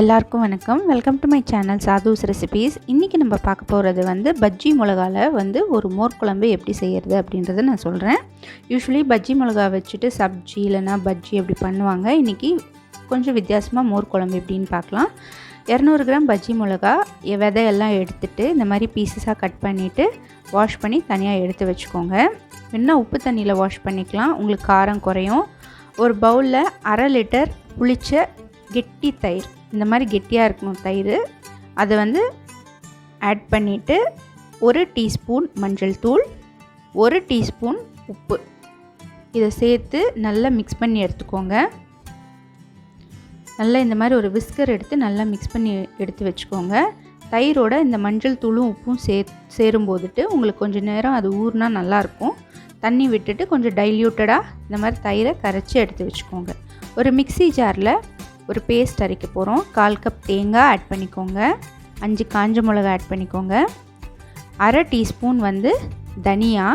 எல்லாருக்கும் வணக்கம். Welcome to my channel sadhus recipes. இன்றைக்கி நம்ம பார்க்க போகிறது வந்து பஜ்ஜி மிளகாவில் வந்து ஒரு மோர் குழம்பு எப்படி செய்கிறது அப்படின்றத நான் சொல்கிறேன். யூஸ்வலி பஜ்ஜி மிளகா வச்சுட்டு சப்ஜி இல்லைனா பஜ்ஜி அப்படி பண்ணுவாங்க. இன்றைக்கி கொஞ்சம் வித்தியாசமாக மோர் குழம்பு எப்படின்னு பார்க்கலாம். 200 கிராம் பஜ்ஜி மிளகா விதையெல்லாம் எடுத்துகிட்டு இந்த மாதிரி பீசஸாக கட் பண்ணிவிட்டு வாஷ் பண்ணி தனியாக எடுத்து வச்சுக்கோங்க. வேணால் உப்பு தண்ணியில் வாஷ் பண்ணிக்கலாம், உங்களுக்கு காரம் குறையும். ஒரு பவுலில் 1/2 லிட்டர் புளித்த கெட்டி தயிர், இந்த மாதிரி கெட்டியாக இருக்கணும் தயிர், அதை வந்து ஆட் பண்ணிவிட்டு 1 டீஸ்பூன் மஞ்சள் தூள், 1 டீஸ்பூன் உப்பு, இதை சேர்த்து நல்லா மிக்ஸ் பண்ணி எடுத்துக்கோங்க. நல்லா இந்த மாதிரி ஒரு விஸ்கர் எடுத்து நல்லா மிக்ஸ் பண்ணி எடுத்து வச்சுக்கோங்க. தயிரோட இந்த மஞ்சள் தூளும் உப்பும் சேரும்போதுட்டு உங்களுக்கு கொஞ்சம் நேரம் அது ஊறினா நல்லாயிருக்கும். தண்ணி விட்டுட்டு கொஞ்சம் டைல்யூட்டடாக இந்த மாதிரி தயிரை கரைச்சி எடுத்து வச்சுக்கோங்க. ஒரு மிக்ஸி ஜாரில் ஒரு பேஸ்ட் அரைக்க போகிறோம். 1/4 கப் தேங்காய் ஆட் பண்ணிக்கோங்க, 5 காஞ்ச மிளகா ஆட் பண்ணிக்கோங்க, 1/2 டீஸ்பூன் வந்து தனியா,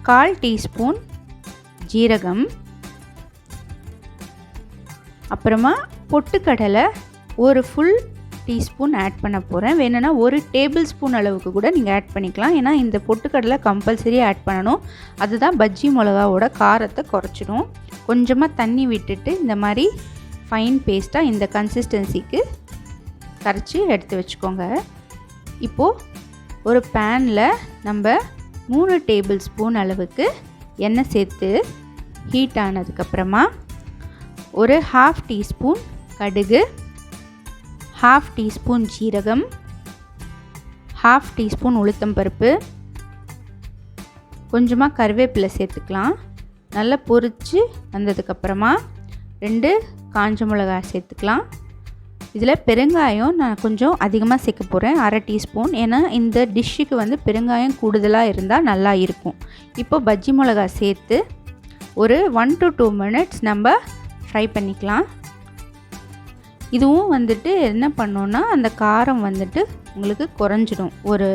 1/4 டீஸ்பூன் ஜீரகம், அப்புறமா பொட்டுக்கடலை ஒரு ஃபுல் டீஸ்பூன் ஆட் பண்ண போகிறேன். வேணும்னா 1 டேபிள் ஸ்பூன் அளவுக்கு கூட நீங்கள் ஆட் பண்ணிக்கலாம். ஏன்னா இந்த பொட்டுக்கடலை கம்பல்சரி ஆட் பண்ணணும், அதுதான் பஜ்ஜி மிளகாவோட காரத்தை குறைச்சிடும். கொஞ்சமாக தண்ணி விட்டுட்டு இந்த மாதிரி ஃபைன் பேஸ்ட்டாக இந்த கன்சிஸ்டன்சிக்கு கரைச்சி எடுத்து வச்சுக்கோங்க. இப்போது ஒரு பேனில் நம்ம 3 டேபிள் ஸ்பூன் அளவுக்கு எண்ணெய் சேர்த்து ஹீட் ஆனதுக்கப்புறமா ஒரு 1/2 டீஸ்பூன் கடுகு, 1/2 டீஸ்பூன் ஜீரகம், 1/2 டீஸ்பூன் உளுத்தம்பருப்பு, கொஞ்சமாக கருவேப்பிலை சேர்த்துக்கலாம். நல்லா பொரித்து வந்ததுக்கப்புறமா 2 காஞ்ச மிளகா சேர்த்துக்கலாம். இதில் பெருங்காயம் நான் கொஞ்சம் அதிகமாக சேர்க்க போகிறேன், 1/2 டீஸ்பூன். ஏன்னா இந்த டிஷ்ஷுக்கு வந்து பெருங்காயம் கூடுதலாக இருந்தால் நல்லா இருக்கும். இப்போ பஜ்ஜி மிளகா சேர்த்து ஒரு 1 to 2 மினிட்ஸ் நம்ம ஃப்ரை பண்ணிக்கலாம். இதுவும் வந்துட்டு என்ன பண்ணோன்னா அந்த காரம் வந்துட்டு உங்களுக்கு குறைஞ்சிடும். ஒரு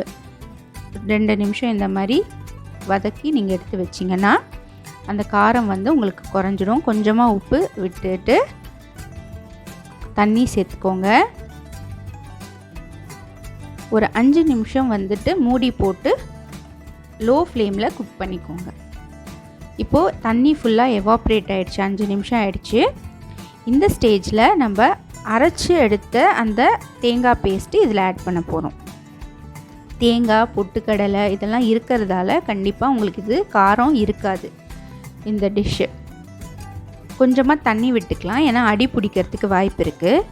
2 நிமிஷம் இந்த மாதிரி வதக்கி நீங்கள் எடுத்து வச்சிங்கன்னா அந்த காரம் வந்து உங்களுக்கு குறைஞ்சிடும். கொஞ்சமாக உப்பு விட்டுட்டு தண்ணி சேர்த்துக்கோங்க. ஒரு 5 நிமிஷம் வந்துட்டு மூடி போட்டு லோ ஃப்ளேமில் குக் பண்ணிக்கோங்க. இப்போது தண்ணி ஃபுல்லாக எவாப்ரேட் ஆகிடுச்சு, 5 நிமிஷம் ஆகிடுச்சு. இந்த ஸ்டேஜில் நம்ம அரைச்சி எடுத்த அந்த தேங்காய் பேஸ்ட்டு இதில் ஆட் பண்ண போகிறோம். தேங்காய் பொட்டுக்கடலை இதெல்லாம் இருக்கிறதால கண்டிப்பாக உங்களுக்கு இது காரம் இருக்காது. இந்த டிஷ்ஷு கொஞ்சமாக தண்ணி விட்டுக்கலாம், ஏன்னா அடி பிடிக்கிறதுக்கு வாய்ப்பு இருக்குது.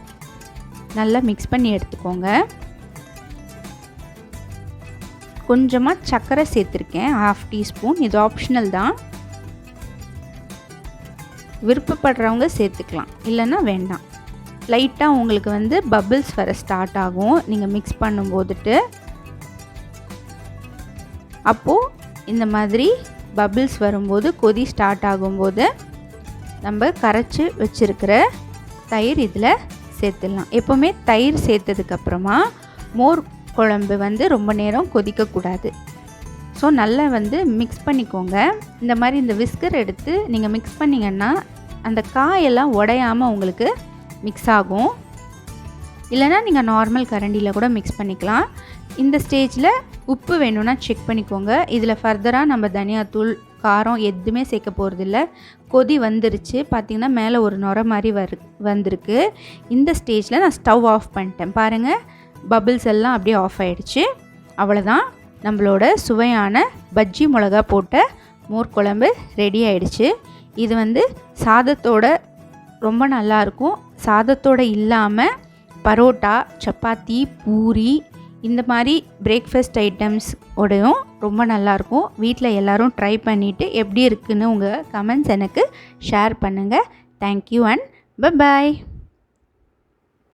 நல்லா மிக்ஸ் பண்ணி எடுத்துக்கோங்க. கொஞ்சமாக சர்க்கரை சேர்த்துருக்கேன், 1/2 டீஸ்பூன். இது ஆப்ஷனல் தான், விருப்பப்படுறவங்க சேர்த்துக்கலாம், இல்லைன்னா வேண்டாம். லைட்டாக உங்களுக்கு வந்து பபிள்ஸ் வர ஸ்டார்ட் ஆகும் நீங்கள் மிக்ஸ் பண்ணும்போதுட்டு. அப்போது இந்த மாதிரி பபிள்ஸ் வரும்போது, கொதி ஸ்டார்ட் ஆகும்போது நம்ம கரைச்சி வச்சுருக்கிற தயிர் இதில் சேர்த்துடலாம். எப்போவுமே தயிர் சேர்த்ததுக்கப்புறமா மோர் குழம்பு வந்து ரொம்ப நேரம் கொதிக்கக்கூடாது. ஸோ நல்லா வந்து மிக்ஸ் பண்ணிக்கோங்க. இந்த மாதிரி இந்த விஸ்கர் எடுத்து நீங்கள் மிக்ஸ் பண்ணிங்கன்னா அந்த காயெல்லாம் உடையாமல் உங்களுக்கு மிக்ஸ் ஆகும். இல்லைனா நீங்கள் நார்மல் கரண்டியில் கூட மிக்ஸ் பண்ணிக்கலாம். இந்த ஸ்டேஜில் உப்பு வேணும்னா செக் பண்ணிக்கோங்க. இதில் ஃபர்தராக நம்ம தனியாத்தூள் காரம் எதுவுமே சேர்க்க போகிறதில்ல. கொதி வந்துருச்சு, பார்த்திங்கன்னா மேலே ஒரு நுரை மாதிரி வந்திருக்கு. இந்த ஸ்டேஜில் நான் ஸ்டவ் ஆஃப் பண்ணிட்டேன். பாருங்கள், பபிள்ஸ் எல்லாம் அப்படியே ஆஃப் ஆகிடுச்சு. அவ்வளோதான், நம்மளோட சுவையான பஜ்ஜி மிளகா போட்ட மோர் குழம்பு ரெடி ஆகிடுச்சு. இது வந்து சாதத்தோட ரொம்ப நல்லாயிருக்கும். சாதத்தோடு இல்லாமல் பரோட்டா, சப்பாத்தி, பூரி இந்த மாதிரி பிரேக்ஃபாஸ்ட் ஐட்டம்ஸ் உடையும் ரொம்ப நல்லாயிருக்கும். வீட்டில் எல்லோரும் ட்ரை பண்ணிவிட்டு எப்படி இருக்குன்னு உங்கள் கமெண்ட்ஸ் எனக்கு ஷேர் பண்ணுங்கள். Thank you and by.